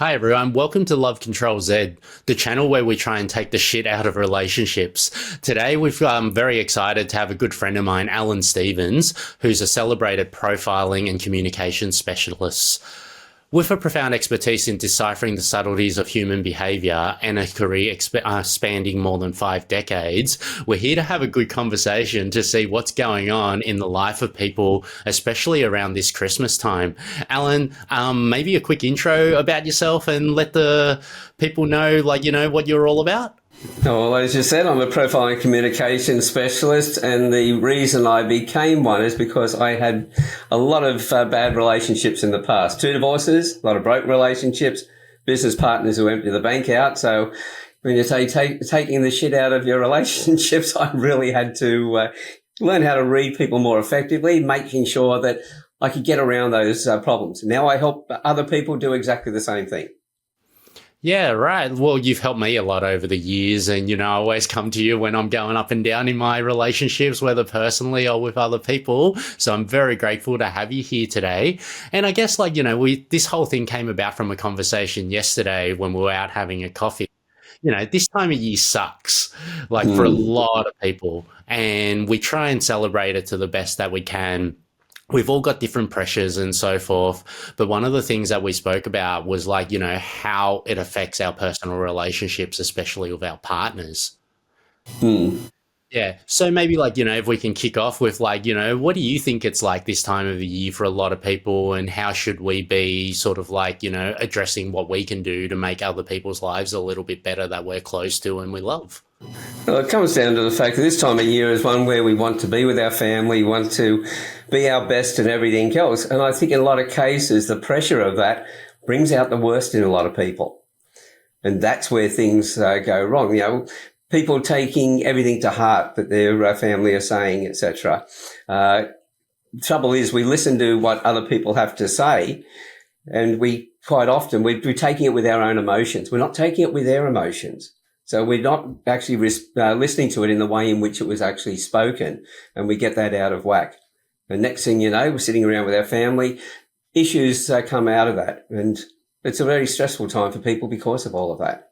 Hi everyone, welcome to Love CTRL-Z, the channel where we try and take the shit out of relationships. Today I'm very excited to have a good friend of mine, Alan Stevens, who's a celebrated profiling and communication specialist. With a profound expertise in deciphering the subtleties of human behavior and a career spanning more than 5 decades, we're here to have a good conversation to see what's going on in the life of people, especially around this Christmas time. Alan, maybe a quick intro about yourself and let the people know, what you're all about? Well, as you said, I'm a profiling communication specialist, and the reason I became one is because I had a lot of bad relationships in the past. 2 divorces, a lot of broken relationships, business partners who empty the bank out. So when you say taking the shit out of your relationships, I really had to learn how to read people more effectively, making sure that I could get around those problems. Now I help other people do exactly the same thing. Yeah, right. Well, you've helped me a lot over the years, and I always come to you when I'm going up and down in my relationships, whether personally or with other people. So I'm very grateful to have you here today. And I guess this whole thing came about from a conversation yesterday when we were out having a coffee. This time of year sucks, for a lot of people, and we try and celebrate it to the best that we can. We've all got different pressures and so forth. But one of the things that we spoke about was how it affects our personal relationships, especially with our partners. Yeah. So maybe if we can kick off with what do you think it's like this time of the year for a lot of people, and how should we be sort of addressing what we can do to make other people's lives a little bit better that we're close to and we love? Well, it comes down to the fact that this time of year is one where we want to be with our family, want to be our best and everything else. And I think in a lot of cases, the pressure of that brings out the worst in a lot of people. And that's where things go wrong. People taking everything to heart that their family are saying, etc. Trouble is, we listen to what other people have to say, and we quite often we're taking it with our own emotions. We're not taking it with their emotions. So we're not actually listening to it in the way in which it was actually spoken, and we get that out of whack. And next thing you know, we're sitting around with our family, issues come out of that. And it's a very stressful time for people because of all of that.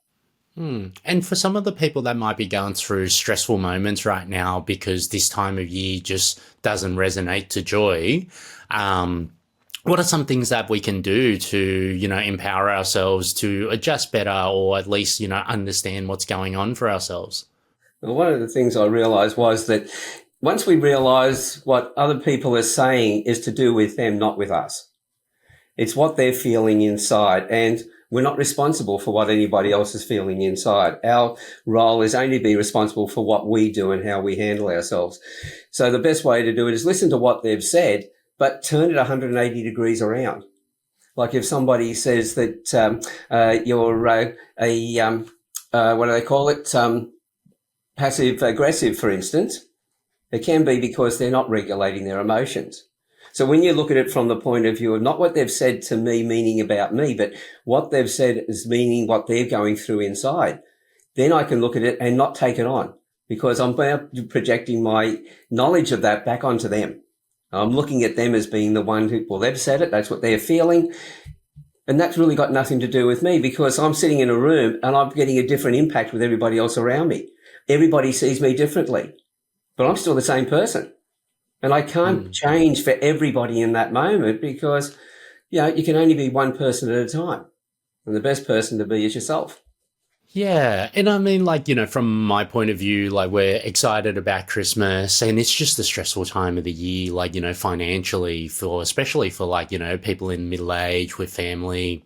And for some of the people that might be going through stressful moments right now because this time of year just doesn't resonate to joy, what are some things that we can do to, empower ourselves to adjust better, or at least, understand what's going on for ourselves? Well, one of the things I realized was that once we realize what other people are saying is to do with them, not with us. It's what they're feeling inside, and we're not responsible for what anybody else is feeling inside. Our role is only to be responsible for what we do and how we handle ourselves. So the best way to do it is listen to what they've said, but turn it 180 degrees around. Like if somebody says that you're what do they call it? Passive aggressive, for instance, it can be because they're not regulating their emotions. So when you look at it from the point of view of not what they've said to me, meaning about me, but what they've said is meaning what they're going through inside, then I can look at it and not take it on, because I'm projecting my knowledge of that back onto them. I'm looking at them as being the one who, well, they've said it, that's what they're feeling. And that's really got nothing to do with me, because I'm sitting in a room and I'm getting a different impact with everybody else around me. Everybody sees me differently, but I'm still the same person. And I can't change for everybody in that moment, because, you can only be one person at a time. And the best person to be is yourself. Yeah. And I mean, from my point of view, we're excited about Christmas, and it's just a stressful time of the year, financially, especially for people in middle age with family,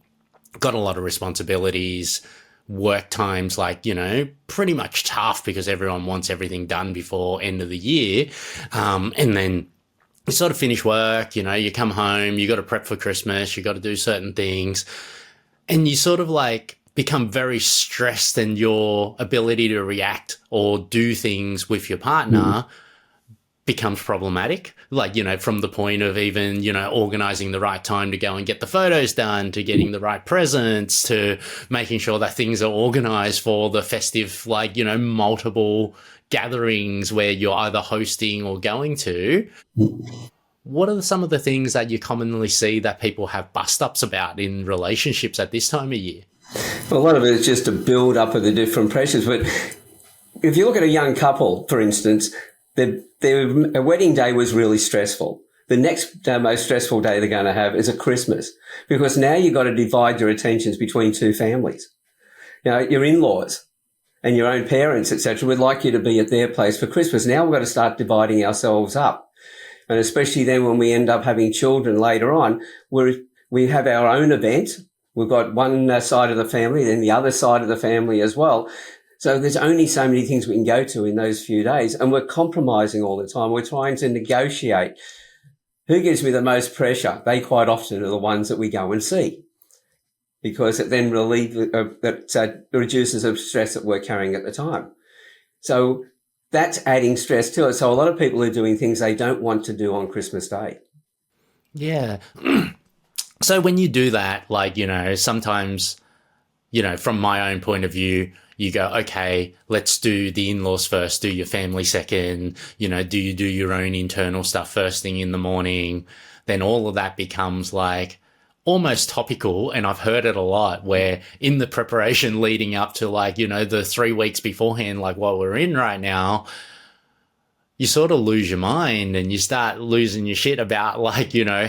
got a lot of responsibilities, work times, pretty much tough because everyone wants everything done before end of the year. And then you sort of finish work, you come home, you got to prep for Christmas, you got to do certain things, and you sort of become very stressed, and your ability to react or do things with your partner becomes problematic. From the point of even, organizing the right time to go and get the photos done, to getting the right presents, to making sure that things are organized for the festive, multiple gatherings where you're either hosting or going to. what are some of the things that you commonly see that people have bust-ups about in relationships at this time of year? Well, a lot of it is just a build-up of the different pressures. But if you look at a young couple, for instance, their wedding day was really stressful. The next most stressful day they're going to have is a Christmas, because now you've got to divide your attentions between two families. Your in-laws and your own parents, etc., would like you to be at their place for Christmas. Now we've got to start dividing ourselves up. And especially then when we end up having children later on, we have our own event. We've got one side of the family, then the other side of the family as well. So there's only so many things we can go to in those few days. And we're compromising all the time. We're trying to negotiate. Who gives me the most pressure? They quite often are the ones that we go and see, because it then reduces the stress that we're carrying at the time. So that's adding stress to it. So a lot of people are doing things they don't want to do on Christmas Day. Yeah. So when you do that, like, sometimes, from my own point of view, you go, okay, let's do the in-laws first, do your family second, do you do your own internal stuff first thing in the morning? Then all of that becomes like almost topical. And I've heard it a lot where in the preparation leading up to the 3 weeks beforehand, like what we're in right now, you sort of lose your mind and you start losing your shit about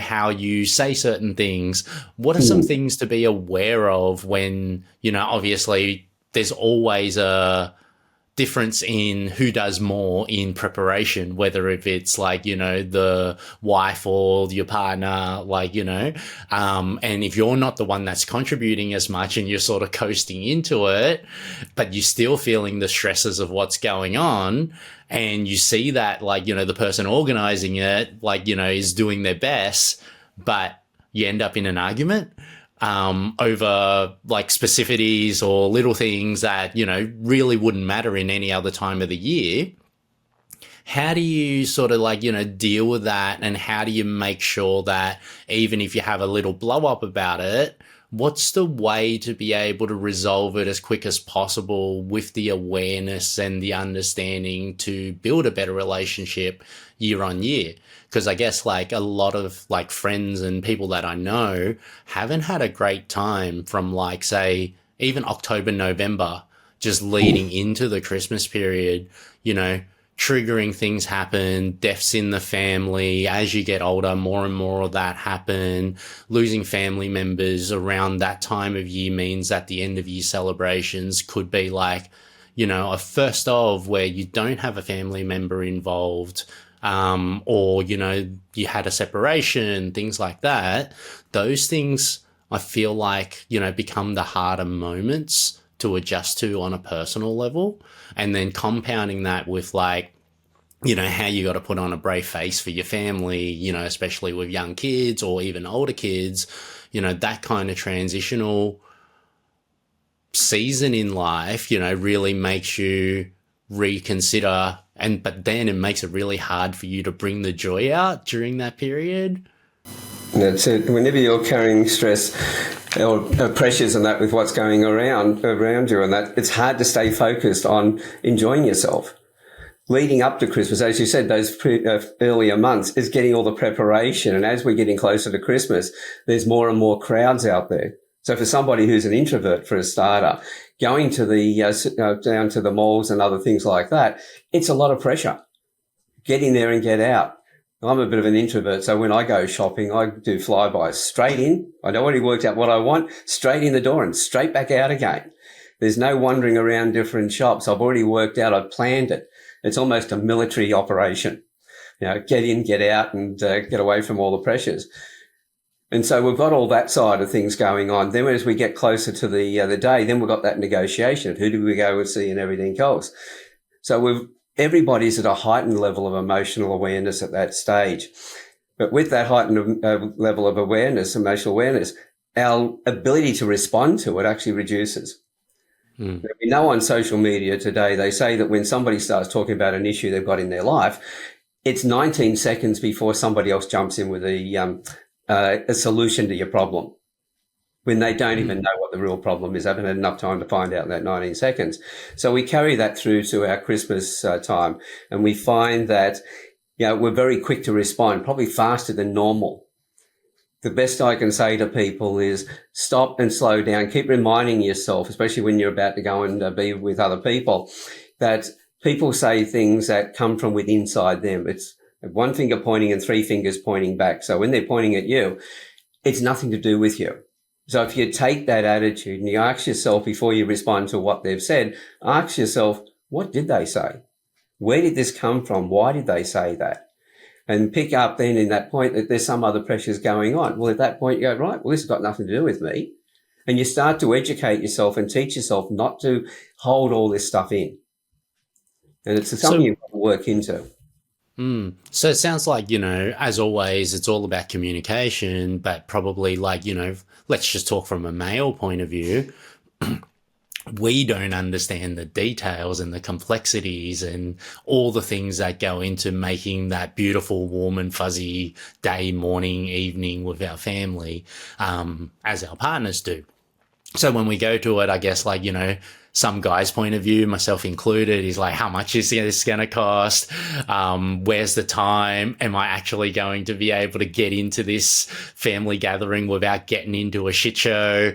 how you say certain things. What are some things to be aware of when, obviously there's always a difference in who does more in preparation, whether if it's the wife or your partner, and if you're not the one that's contributing as much and you're sort of coasting into it, but you're still feeling the stresses of what's going on, and you see that the person organizing it, is doing their best, but you end up in an argument over specificities or little things that, really wouldn't matter in any other time of the year. How do you sort of deal with that? And how do you make sure that even if you have a little blow up about it, what's the way to be able to resolve it as quick as possible with the awareness and the understanding to build a better relationship year on year? Because I guess a lot of friends and people that I know haven't had a great time from say even October, November, just leading into the Christmas period, triggering things happen, deaths in the family. As you get older, more and more of that happen. Losing family members around that time of year means that the end of year celebrations could be a first of where you don't have a family member involved. Or, you had a separation, things like that. Those things I feel become the harder moments to adjust to on a personal level. And then compounding that with how you got to put on a brave face for your family, especially with young kids or even older kids, that kind of transitional season in life, really makes you reconsider. But then it makes it really hard for you to bring the joy out during that period. That's it. Whenever you're carrying stress or pressures and that with what's going around you and that, it's hard to stay focused on enjoying yourself. Leading up to Christmas, as you said, those earlier months is getting all the preparation. And as we're getting closer to Christmas, there's more and more crowds out there. So for somebody who's an introvert, for a starter, going to the down to the malls and other things like that, it's a lot of pressure. Get in there and get out. I'm a bit of an introvert, so when I go shopping, I do flybys straight in. I'd already worked out what I want, straight in the door and straight back out again. There's no wandering around different shops. I've already worked out. I've planned it. It's almost a military operation. Get in, get out, and get away from all the pressures. And so we've got all that side of things going on. Then as we get closer to the day, then we've got that negotiation of who do we go and see and everything else. So everybody's at a heightened level of emotional awareness at that stage. But with that heightened level of awareness, emotional awareness, our ability to respond to it actually reduces. We know on social media today, they say that when somebody starts talking about an issue they've got in their life, it's 19 seconds before somebody else jumps in with a solution to your problem, when they don't even know what the real problem is. They haven't had enough time to find out in that 19 seconds. So we carry that through to our Christmas time, and we find that we're very quick to respond, probably faster than normal. The best I can say to people is stop and slow down. Keep reminding yourself, especially when you're about to go and be with other people, that people say things that come from within inside them. It's one finger pointing and three fingers pointing back. So when they're pointing at you, it's nothing to do with you. So if you take that attitude and you ask yourself before you respond to what they've said, ask yourself, what did they say? Where did this come from? Why did they say that? And pick up then in that point that there's some other pressures going on. Well, at that point you go, right, well, this has got nothing to do with me. And you start to educate yourself and teach yourself not to hold all this stuff in. And it's something So you've got to work into. So it sounds like, as always, it's all about communication, but probably like, let's just talk from a male point of view. We don't understand the details and the complexities and all the things that go into making that beautiful, warm and fuzzy day, morning, evening with our family, as our partners do. So when we go to it, I guess like, some guy's point of view, myself included, is like, how much is this going to cost? Where's the time? Am I actually going to be able to get into this family gathering without getting into a shit show?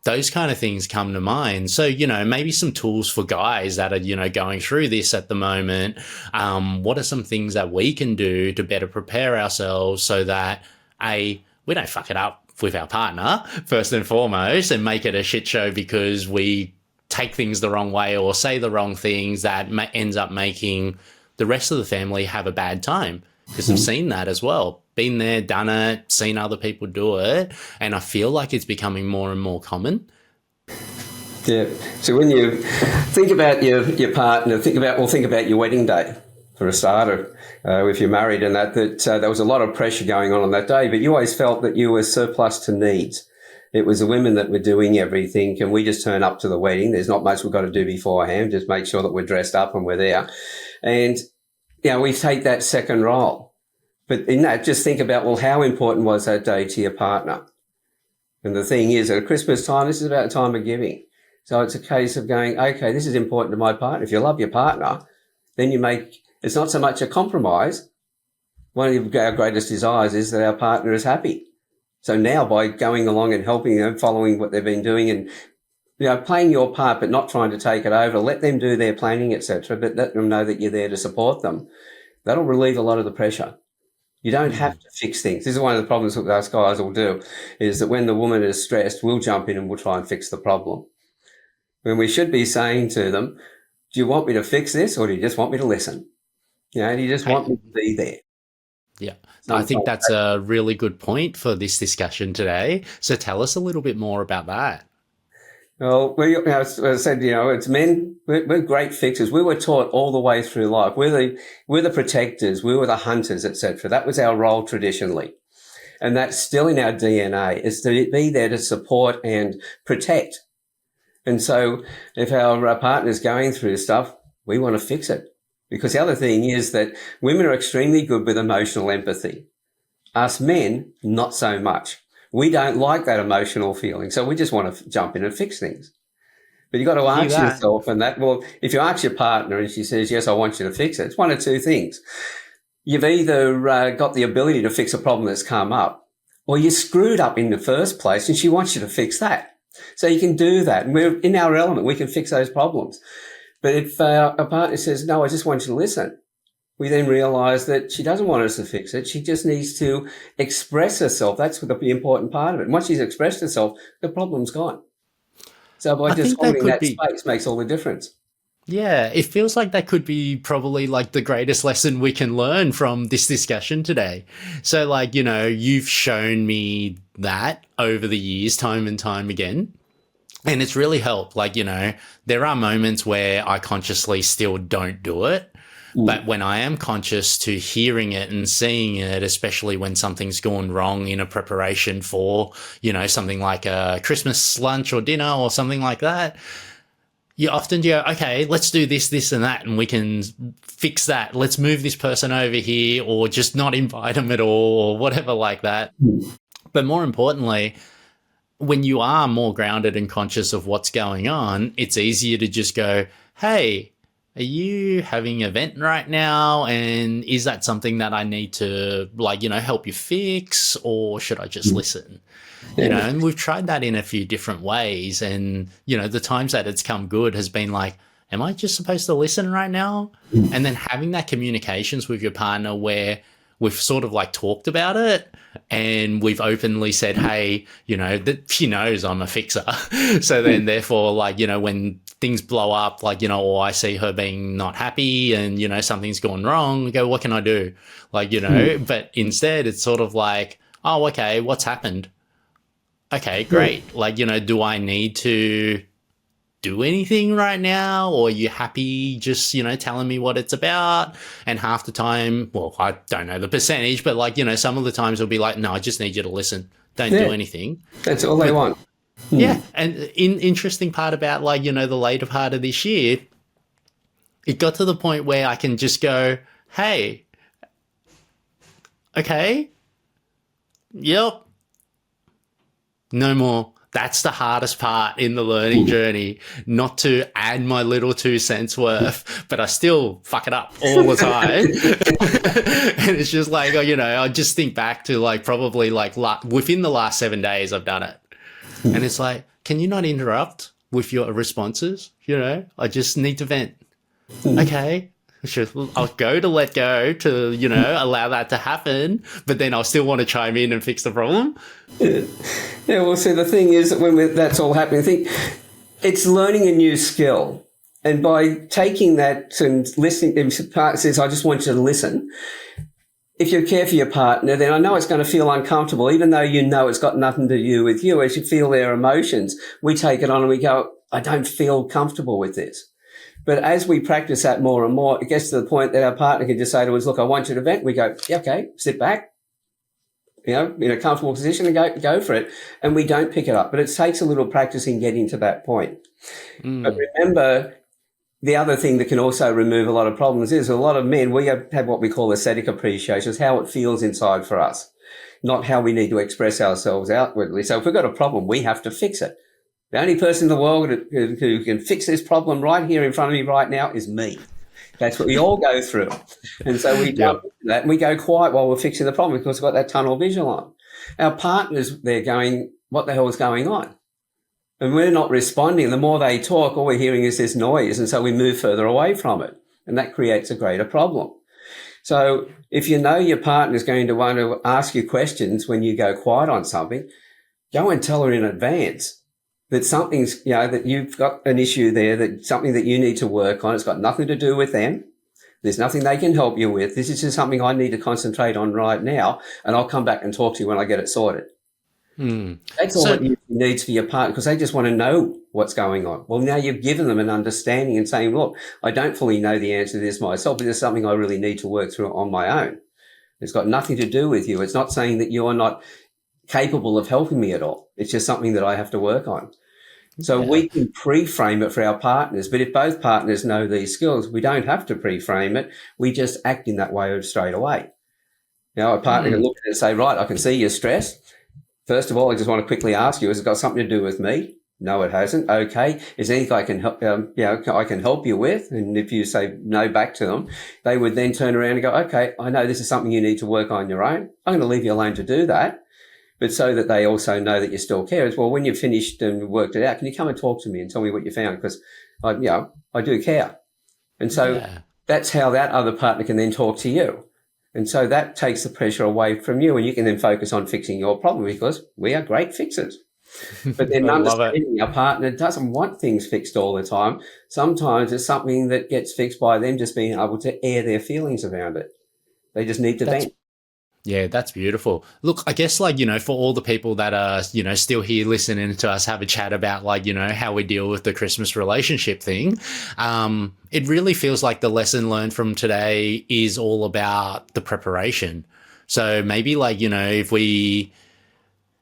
Those kind of things come to mind. So, maybe some tools for guys that are, going through this at the moment. What are some things that we can do to better prepare ourselves so that, we don't fuck it up with our partner, first and foremost, and make it a shit show because we take things the wrong way or say the wrong things that ends up making the rest of the family have a bad time. Because I've seen that as well. Been there, done it, seen other people do it, and I feel like it's becoming more and more common. Yeah. So when you think about your partner, think about your wedding day for a starter. If you're married and that there was a lot of pressure going on that day, but you always felt that you were surplus to needs. It was the women that were doing everything, and we just turn up to the wedding. There's not much we've got to do beforehand. Just make sure that we're dressed up and we're there. And, we take that second role. But in that, just think about, well, how important was that day to your partner? And the thing is, at Christmas time, this is about a time of giving. So it's a case of going, okay, this is important to my partner. If you love your partner, then it's not so much a compromise. One of our greatest desires is that our partner is happy. So now by going along and helping them, following what they've been doing and, playing your part, but not trying to take it over, let them do their planning, etc., but let them know that you're there to support them. That'll relieve a lot of the pressure. You don't have to fix things. This is one of the problems that us guys will do, is that when the woman is stressed, we'll jump in and we'll try and fix the problem. When we should be saying to them, do you want me to fix this or do you just want me to listen? Do you just want me to be there? Yeah, I think that's a really good point for this discussion today. So tell us a little bit more about that. Well, as I said, it's men. We're great fixers. We were taught all the way through life. We're the protectors. We were the hunters, etc. That was our role traditionally, and that's still in our DNA. Is to be there to support and protect. And so, if our partner's going through stuff, we want to fix it. Because the other thing is that women are extremely good with emotional empathy. Us men, not so much. We don't like that emotional feeling. So we just want to jump in and fix things. But you've got to ask yourself, and if you ask your partner and she says, yes, I want you to fix it, it's one of two things. You've either got the ability to fix a problem that's come up, or you screwed up in the first place and she wants you to fix that. So you can do that. And we're in our element. We can fix those problems. But if a partner says, no, I just want you to listen, we then realise that she doesn't want us to fix it. She just needs to express herself. That's the important part of it. And once she's expressed herself, the problem's gone. So by just holding that space makes all the difference. Yeah, it feels like that could be probably like the greatest lesson we can learn from this discussion today. So like, you've shown me that over the years, time and time again. And it's really helped. Like, there are moments where I consciously still don't do it. But when I am conscious to hearing it and seeing it, especially when something's gone wrong in a preparation for, something like a Christmas lunch or dinner or something like that, you often go, okay, let's do this, this and that, and we can fix that. Let's move this person over here or just not invite them at all or whatever like that. But more importantly, when you are more grounded and conscious of what's going on, it's easier to just go, hey, are you having a vent right now? And is that something that I need to, like, help you fix, or should I just listen? Yeah. And we've tried that in a few different ways. And, the times that it's come good has been like, am I just supposed to listen right now? And then having that communications with your partner where we've sort of like talked about it and we've openly said, hey, that she knows I'm a fixer. So then therefore, like, when things blow up, like, or I see her being not happy and, something's gone wrong, we go, what can I do? Like, but instead it's sort of like, oh, okay, what's happened? Okay, great. Like, do I need to do anything right now, or are you happy just telling me what it's about? And half the time, well, I don't know the percentage, but like some of the times it'll be like, no, I just need you to listen, don't do anything. That's all they want. Yeah. And interesting part about like the later part of this year, it got to the point where I can just go, hey, okay, yep, no more. That's the hardest part in the learning journey, not to add my little 2 cents worth, but I still fuck it up all the time. And it's just like, I just think back to like probably like within the last 7 days I've done it. And it's like, can you not interrupt with your responses? I just need to vent. Okay. I'll go to let go to, allow that to happen, but then I'll still want to chime in and fix the problem. Yeah, well, see, the thing is that when that's all happening, I think it's learning a new skill. And by taking that and listening, if part says, I just want you to listen, if you care for your partner, then I know it's going to feel uncomfortable, even though it's got nothing to do with you. As you feel their emotions, we take it on and we go, I don't feel comfortable with this. But as we practice that more and more, it gets to the point that our partner can just say to us, look, I want you to vent. We go, yeah, okay, sit back, in a comfortable position and go for it. And we don't pick it up. But it takes a little practice in getting to that point. But remember, the other thing that can also remove a lot of problems is a lot of men, we have what we call aesthetic appreciation, is how it feels inside for us, not how we need to express ourselves outwardly. So if we've got a problem, we have to fix it. The only person in the world who can fix this problem right here in front of me right now is me. That's what we all go through. And so we jump into that and we go quiet while we're fixing the problem because we've got that tunnel vision on. Our partners, they're going, what the hell is going on? And we're not responding. The more they talk, all we're hearing is this noise. And so we move further away from it. And that creates a greater problem. So if you know your partner is going to want to ask you questions when you go quiet on something, go and tell her in advance that something's, that you've got an issue there, that something that you need to work on. It's got nothing to do with them. There's nothing they can help you with. This is just something I need to concentrate on right now, and I'll come back and talk to you when I get it sorted. That's all it needs for your partner, because they just want to know what's going on. Well, now you've given them an understanding and saying, look, I don't fully know the answer to this myself, but there's something I really need to work through on my own. It's got nothing to do with you. It's not saying that you're not capable of helping me at all. It's just something that I have to work on. So we can pre-frame it for our partners, but if both partners know these skills, we don't have to pre-frame it. We just act in that way straight away. A partner can look at it and say, right, I can see you're stressed. First of all, I just want to quickly ask you, has it got something to do with me? No, it hasn't. Okay. Is there anything I can help, I can help you with? And if you say no back to them, they would then turn around and go, okay, I know this is something you need to work on your own. I'm going to leave you alone to do that. But so that they also know that you still care as well. When you've finished and worked it out, can you come and talk to me and tell me what you found? Because I do care. And so that's how that other partner can then talk to you. And so that takes the pressure away from you, and you can then focus on fixing your problem, because we are great fixers. But then understanding our partner doesn't want things fixed all the time. Sometimes it's something that gets fixed by them just being able to air their feelings around it. They just need to vent. Yeah, that's beautiful. Look, I guess for all the people that are, still here listening to us have a chat about how we deal with the Christmas relationship thing. It really feels like the lesson learned from today is all about the preparation. So maybe if we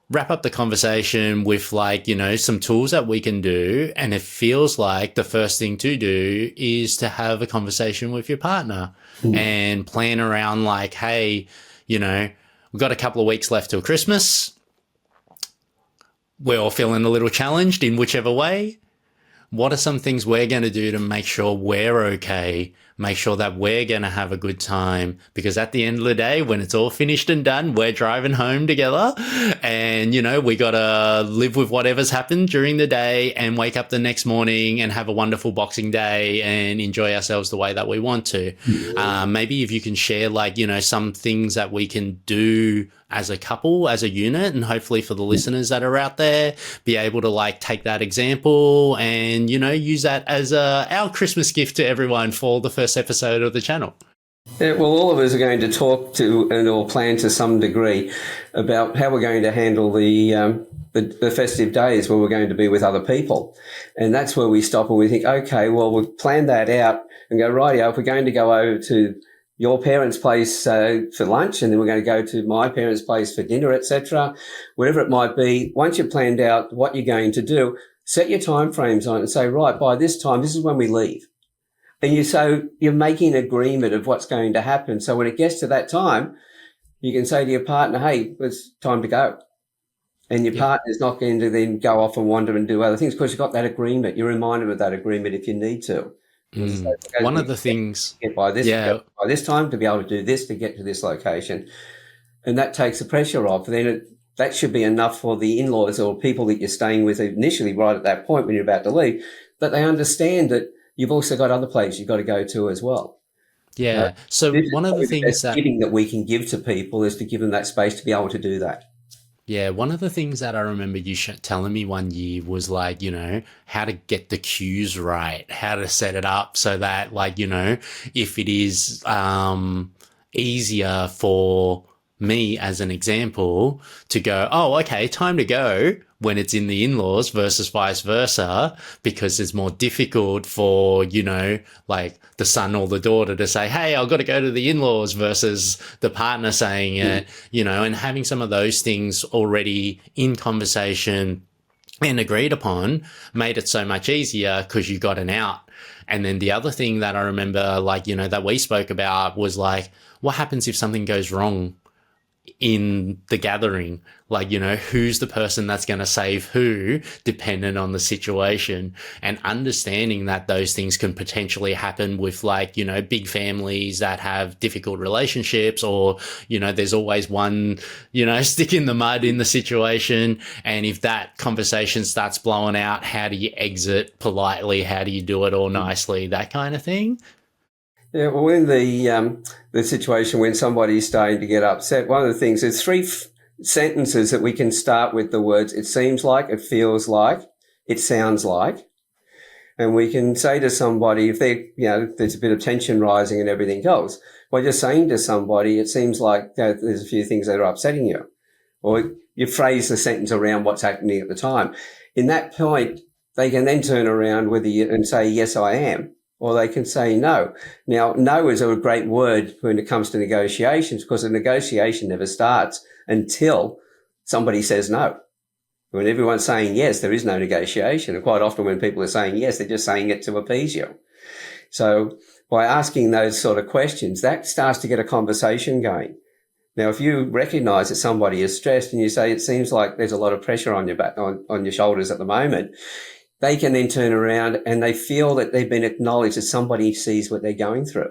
wrap up the conversation with some tools that we can do, and it feels like the first thing to do is to have a conversation with your partner and plan around hey, we've got a couple of weeks left till Christmas. We're all feeling a little challenged in whichever way. what are some things we're going to do to make sure we're okay, make sure that we're going to have a good time? Because at the end of the day, when it's all finished and done, we're driving home together, and, you know, we got to live with whatever's happened during the day and wake up the next morning and have a wonderful Boxing Day and enjoy ourselves the way that we want to. Maybe if you can share, like, you know, some things that we can do as a couple, as a unit, and hopefully for the listeners that are out there, be able to like take that example and, you know, use that as our Christmas gift to everyone for the first episode of the channel. Yeah, well, all of us are going to talk to and or plan to some degree about how we're going to handle the festive days where we're going to be with other people. And that's where we stop and we think, okay, well, we'll plan that out and go, rightio, if we're going to go over to your parents' place for lunch, and then we're going to go to my parents' place for dinner, etc., whatever it might be, once you've planned out what you're going to do, set your time frames on it and say, right, by this time, this is when we leave. And you're making an agreement of what's going to happen. So when it gets to that time, you can say to your partner, hey, it's time to go. And your partner's not going to then go off and wander and do other things because you've got that agreement. You're reminded of that agreement if you need to. One of the things, get by this time to be able to do this, to get to this location. And that takes the pressure off. Then that should be enough for the in-laws or people that you're staying with initially right at that point when you're about to leave, that they understand that you've also got other places you've got to go to as well. Yeah. So one of the things that giving that we can give to people is to give them that space to be able to do that. Yeah, one of the things that I remember you telling me one year was like, you know, how to get the cues right, how to set it up so that, like, you know, if it is easier for me as an example to go, oh, okay, time to go when it's in the in-laws versus vice versa, because it's more difficult for, you know, like the son or the daughter to say, hey, I've got to go to the in-laws versus the partner saying it, you know, and having some of those things already in conversation and agreed upon made it so much easier because you got an out. And then the other thing that I remember, like, you know, that we spoke about was like, what happens if something goes wrong in the gathering? Like, you know, who's the person that's going to save who, dependent on the situation, and understanding that those things can potentially happen with, like, you know, big families that have difficult relationships, or, you know, there's always one, you know, stick in the mud in the situation. And if that conversation starts blowing out, how do you exit politely? How do you do it all nicely? That kind of thing. Yeah, well, in the situation when somebody's starting to get upset, one of the things, there's three sentences that we can start with the words, it seems like, it feels like, it sounds like. And we can say to somebody, if they, you know, there's a bit of tension rising and everything else, by just saying to somebody, it seems like, you know, there's a few things that are upsetting you. Or you phrase the sentence around what's happening at the time. In that point, they can then turn around and say, yes, I am. Or they can say no. Now, no is a great word when it comes to negotiations, because a negotiation never starts until somebody says no. When everyone's saying yes, there is no negotiation. And quite often when people are saying yes, they're just saying it to appease you. So by asking those sort of questions, that starts to get a conversation going. Now, if you recognize that somebody is stressed and you say, it seems like there's a lot of pressure on your back, on your shoulders at the moment, they can then turn around and they feel that they've been acknowledged, that somebody sees what they're going through.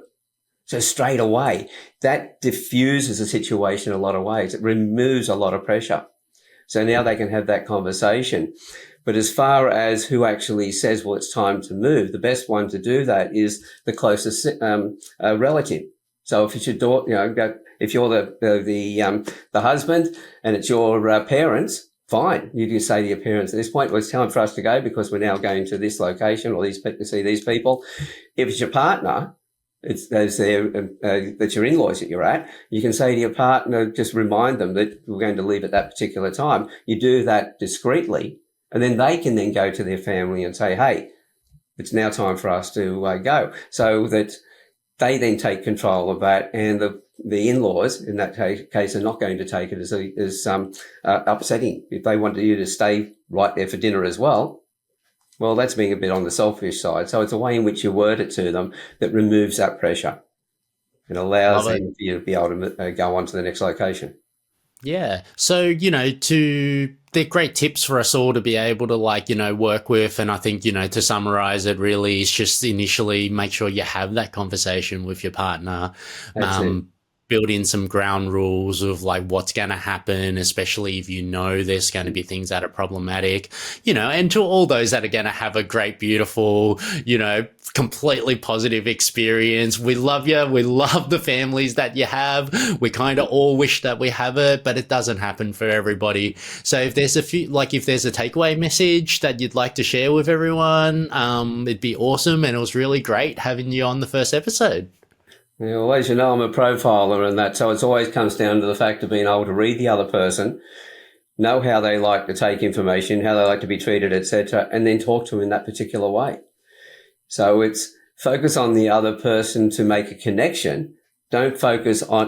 So straight away, that diffuses the situation in a lot of ways. It removes a lot of pressure. So now they can have that conversation. But as far as who actually says, well, it's time to move, the best one to do that is the closest relative. So if it's your daughter, you know, if you're the husband and it's your parents, fine. You can say to your parents, at this point, well, it's time for us to go because we're now going to this location or to see these people. If it's your partner, that's your in-laws that you're at, you can say to your partner, just remind them that we're going to leave at that particular time. You do that discreetly, and then they can then go to their family and say, hey, it's now time for us to go. So that they then take control of that, and the in-laws in that case are not going to take it as upsetting. If they want you to stay right there for dinner as well, that's being a bit on the selfish side. So it's a way in which you word it to them that removes that pressure and allows them for you to be able to go on to the next location. Yeah. So, you know, to they're great tips for us all to be able to like, work with. And I think, to summarize it really is just initially make sure you have that conversation with your partner. That's it. Build in some ground rules of like what's going to happen, especially if there's going to be things that are problematic, and to all those that are going to have a great, beautiful, completely positive experience. We love you. We love the families that you have. We kind of all wish that we have it, but it doesn't happen for everybody. So if there's if there's a takeaway message that you'd like to share with everyone, it'd be awesome. And it was really great having you on the first episode. Yeah, well, as you know, I'm a profiler and that, so it always comes down to the fact of being able to read the other person, know how they like to take information, how they like to be treated, etc., and then talk to them in that particular way. So it's focus on the other person to make a connection. Don't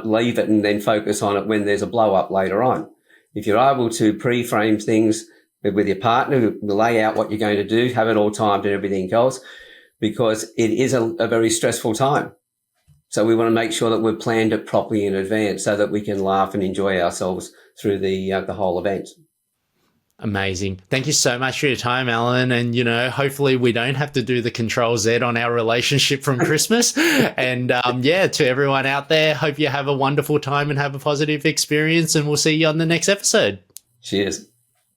leave it and then focus on it when there's a blow up later on. If you're able to pre-frame things with your partner, lay out what you're going to do, have it all timed and everything else, because it is a very stressful time. So we want to make sure that we've planned it properly in advance so that we can laugh and enjoy ourselves through the whole event. Amazing. Thank you so much for your time, Alan. And, hopefully we don't have to do the Control-Z on our relationship from Christmas. And to everyone out there, hope you have a wonderful time and have a positive experience. And we'll see you on the next episode. Cheers.